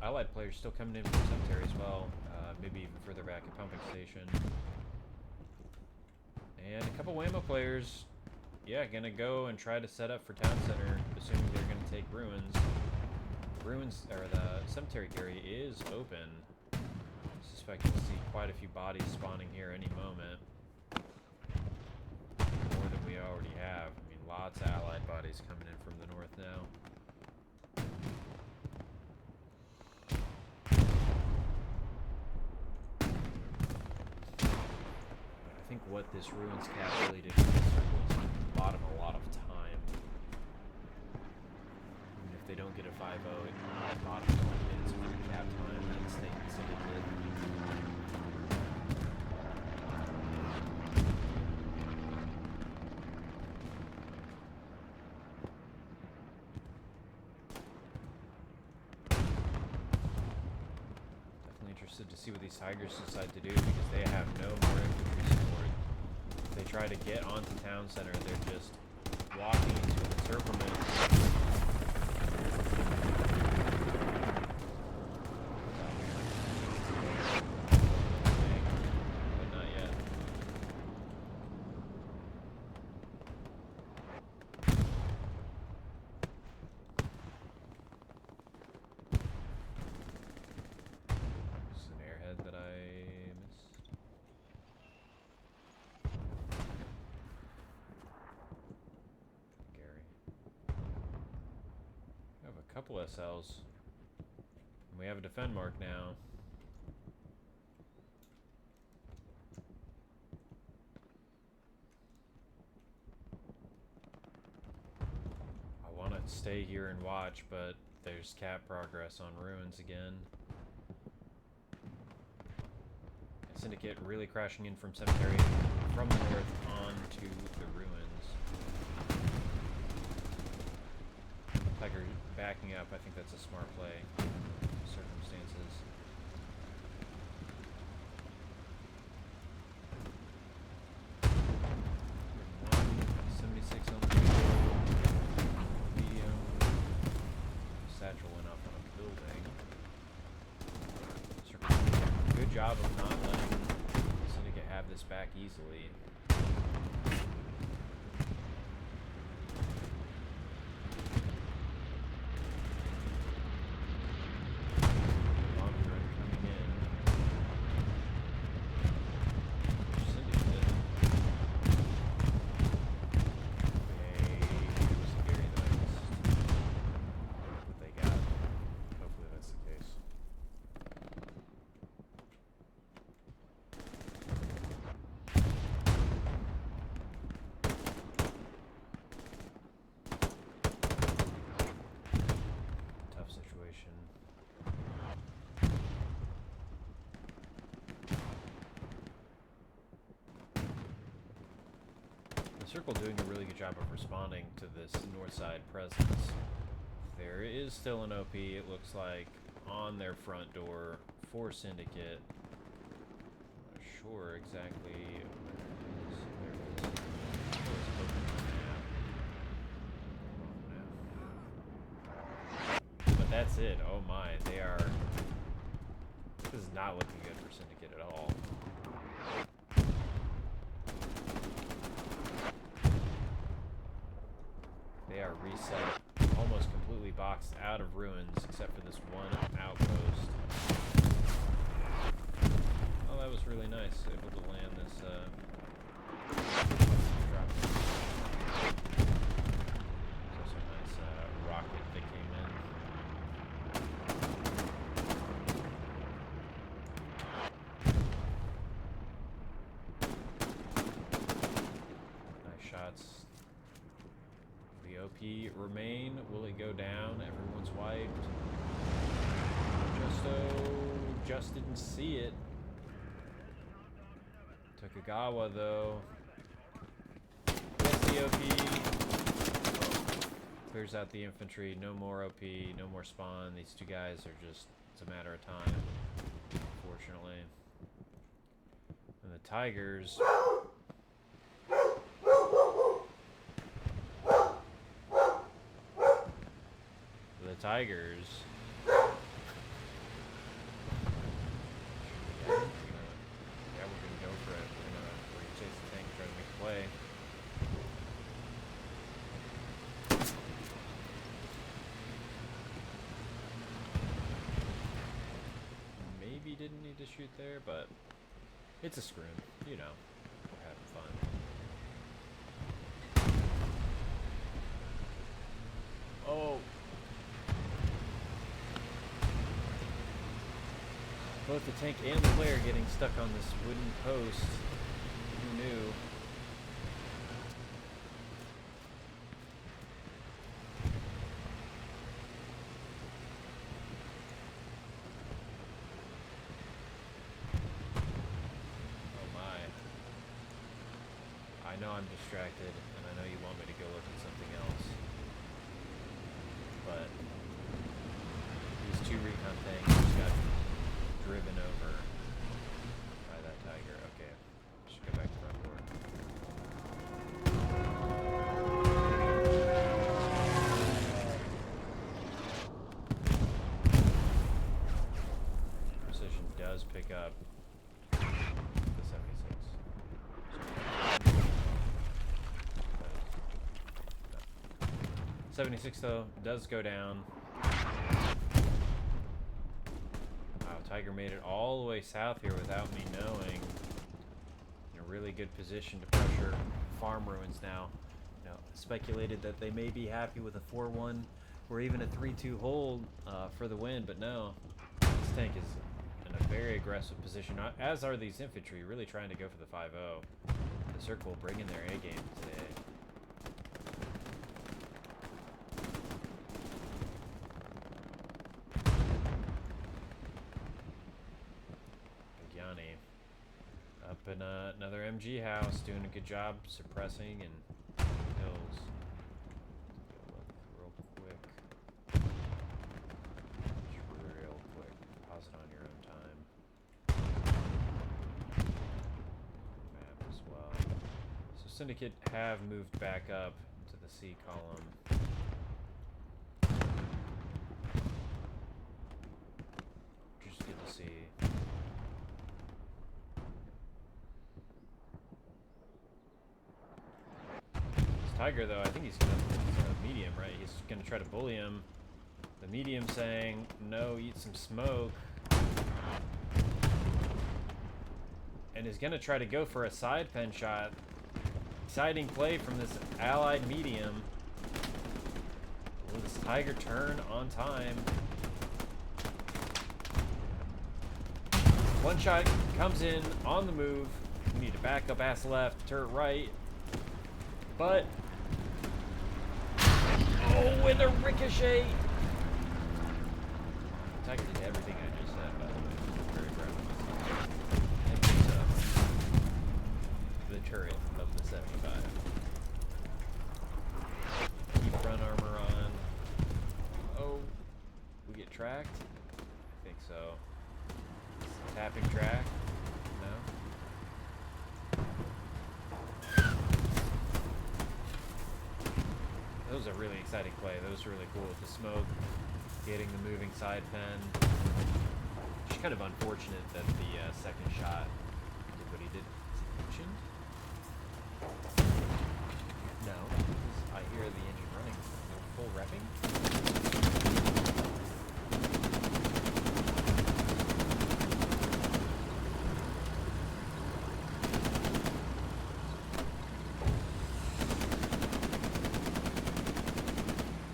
Allied players still coming in from cemetery as well, maybe even further back at pumping station. And a couple Whammo players, yeah, gonna go and try to set up for town center, assuming they're gonna take ruins. Ruins, or the cemetery area is open. Suspect we'll see quite a few bodies spawning here any moment. More than we already have. I mean, lots of allied bodies coming in from the north now. I think what this ruins cap really did was bought him a lot of time. And if they don't get a 5-0, it bought him 20 minutes of recap time and stay Syndicate. Definitely interested to see what these Tigers decide to do, because they have no more infantry support. If they try to get onto town center, they're just walking into an encirclement. But not yet. This is an airhead that I missed. Gary. We have a couple SLs. And we have a defend mark now. I want to stay here and watch, but there's cap progress on ruins again. Syndicate really crashing in from Cemetery from the north onto the ruins. Tiger backing up. I think that's a smart play. Circumstances. 76 on the medium. Satchel went up on a building. Good job of not letting Syndicate have this back easily. Circle doing a really good job of responding to this north side presence. There is still an OP, it looks like, on their front door for Syndicate. I'm not sure exactly where it is. But that's it. Oh my, they are... This is not looking good for Syndicate at all. They are reset, almost completely boxed out of ruins, except for this one outpost. Oh, that was really nice, able to land this, drop. There's also a nice, rocket that came in. Nice shots. The OP remain. Will it go down? Everyone's wiped. Just didn't see it. Tokugawa though. Gets the OP. Clears out the infantry. No more OP. No more spawn. These two guys are just, it's a matter of time. Unfortunately. And the Tigers. Tigers. Yeah, we're gonna go for it. We're gonna chase the tank, try to make a play. Maybe didn't need to shoot there, but it's a scrim, you know. We're having fun. Oh. Both the tank and the player getting stuck on this wooden post. Who knew? Oh my. I know I'm distracted, and I know you want me to go look at something else. But these two recon tanks just got driven over by that Tiger. Okay, should go back to front door. Precision does pick up the 76. 76 though does go down. Tiger made it all the way south here without me knowing. In a really good position to pressure farm ruins now. You know, speculated that they may be happy with a 4-1 or even a 3-2 hold for the win, but no. This tank is in a very aggressive position, as are these infantry, really trying to go for the 5-0. The Circle bringing their A game today. Up in another MG house, doing a good job suppressing and kills. Look real quick. Just real quick. Pause it on your own time. Map as well. So Syndicate have moved back up to the C column. Which is good to see. Tiger, though, I think he's gonna medium, right? He's gonna try to bully him. The medium saying, no, eat some smoke. And is gonna try to go for a side pen shot. Exciting play from this allied medium. Will this Tiger turn on time? One shot comes in on the move. We need to back up ass left, turret right. But oh, with a ricochet! Tiger did everything I just said, by the way. Very proud of myself. And picks up the turret of the 75. Keep front armor on. Oh, we get tracked? I think so. Tapping track? No? That was a really exciting play. That was really cool with the smoke, getting the moving side pen. Just kind of unfortunate that the second shot did what he did. Is it mentioned? No. I hear the engine running. Full revving?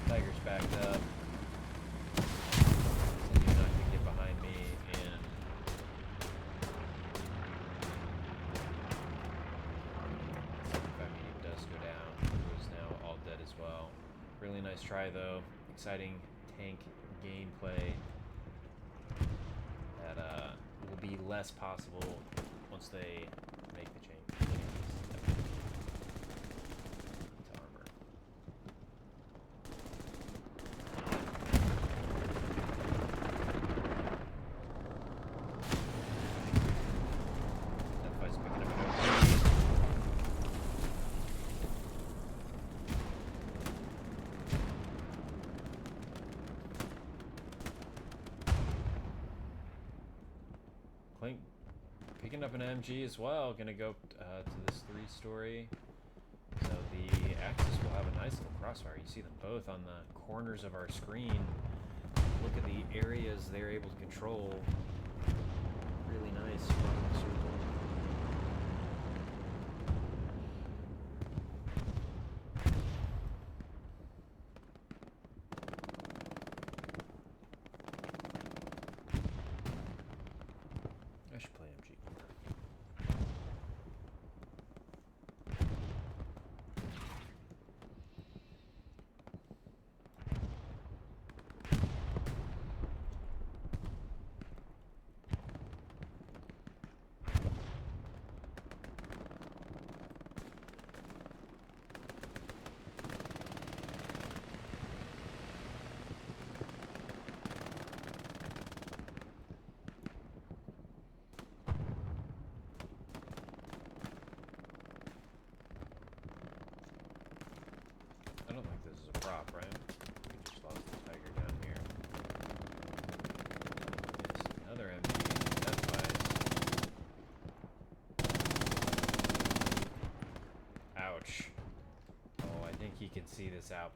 Tiger's backed up. So he's not gonna get behind me, and if medium does go down, who is now all dead as well. Really nice try though. Exciting tank gameplay that will be less possible once they make the change. To armor. That fight's picking up an OP. Clink picking up an MG as well. Gonna go to this 3-story. So the Axis will have a nice little crossfire. You see them both on the corners of our screen. Look at the areas they're able to control. Really nice. Circle. I should play MG more. I don't think this is a prop, right? We just lost the Tiger down here. Yes, another MG. That's nice. Ouch. Oh, I think he can see this out.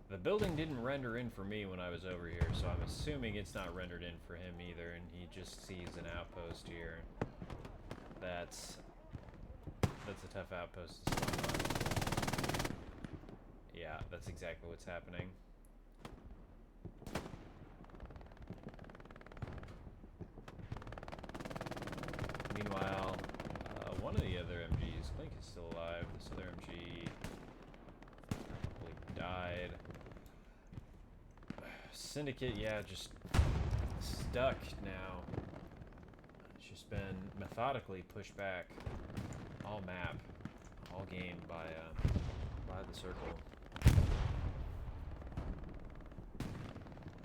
The building didn't render in for me when I was over here, so I'm assuming it's not rendered in for him either, and he just sees an outpost here. That's a tough outpost to spawn on. Yeah, that's exactly what's happening. Meanwhile, one of the other MGs, Clink is still alive. This other MG probably died. Syndicate, yeah, just stuck now. It's just been methodically pushed back all map, all game by the circle.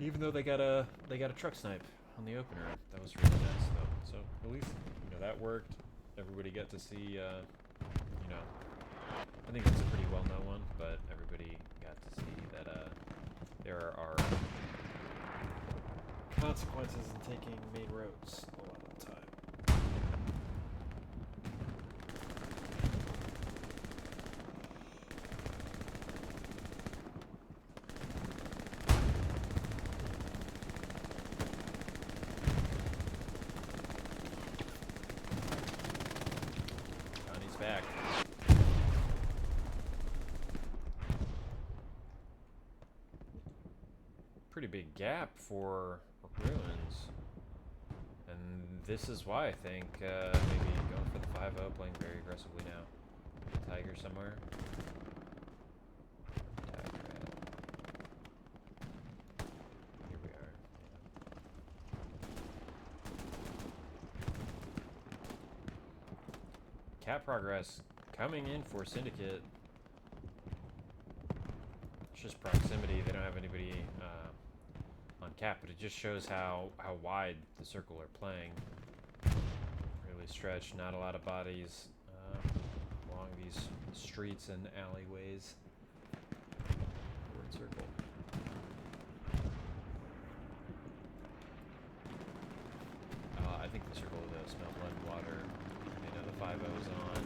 Even though they got a truck snipe on the opener, that was really nice though. So at least that worked. Everybody got to see. I think it's a pretty well-known one, but everybody got to see that there are consequences in taking main roads a lot of the time. Johnny's back. Pretty big gap for ruins, and this is why I think maybe going for the 5-0, playing very aggressively now. Tiger somewhere. Tiger at. Here we are. Yeah. Cap progress coming in for Syndicate. It's just proximity. They don't have anybody on cap, but it just shows how wide the circle are playing. Really stretched, not a lot of bodies along these streets and alleyways. Word circle. I think the circle does smell blood and water. They know the 5-0's on.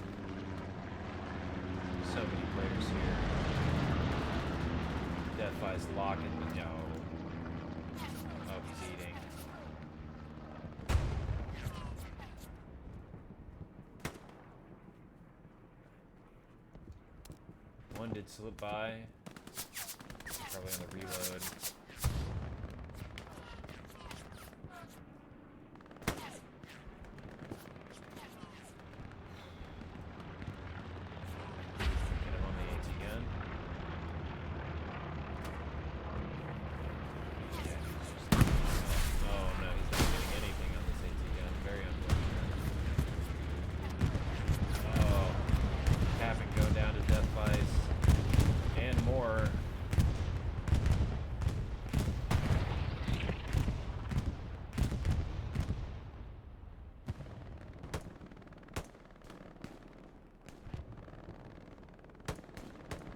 So many players here. Deathfly's locking, but no. Oh, he's eating. One did slip by. Probably on the reload. Get him on the AT gun. Oh no, he's not getting anything on this AT gun. Very unfortunate. Oh, cap and go down to death vice. And more.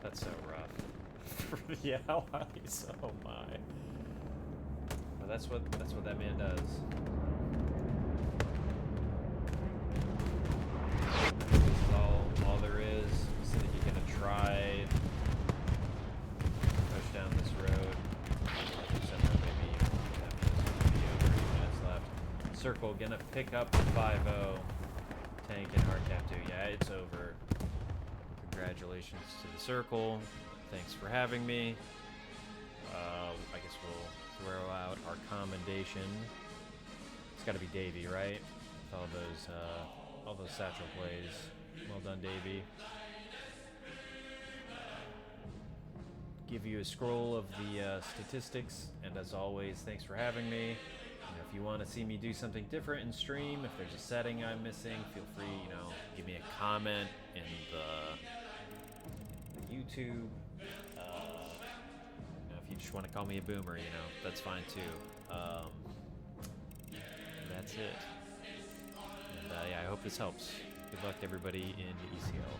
That's so rough. For the allies, oh my. Well, that's what that man does. This is all there is. Syndicate gonna try push down this road. Somehow maybe even that be over 8 minutes left. Circle gonna pick up the 5-0. Tank and hardcap 2. Yeah, it's over. Congratulations to the circle. Thanks for having me. I guess we'll throw out our commendation. It's got to be Davey, right? With all those satchel plays. Well done, Davey. Give you a scroll of the statistics, and as always, thanks for having me. If you want to see me do something different in stream, if there's a setting I'm missing, feel free, give me a comment in the YouTube. If you just want to call me a boomer, that's fine too. That's it. And yeah, I hope this helps. Good luck to everybody in ECL.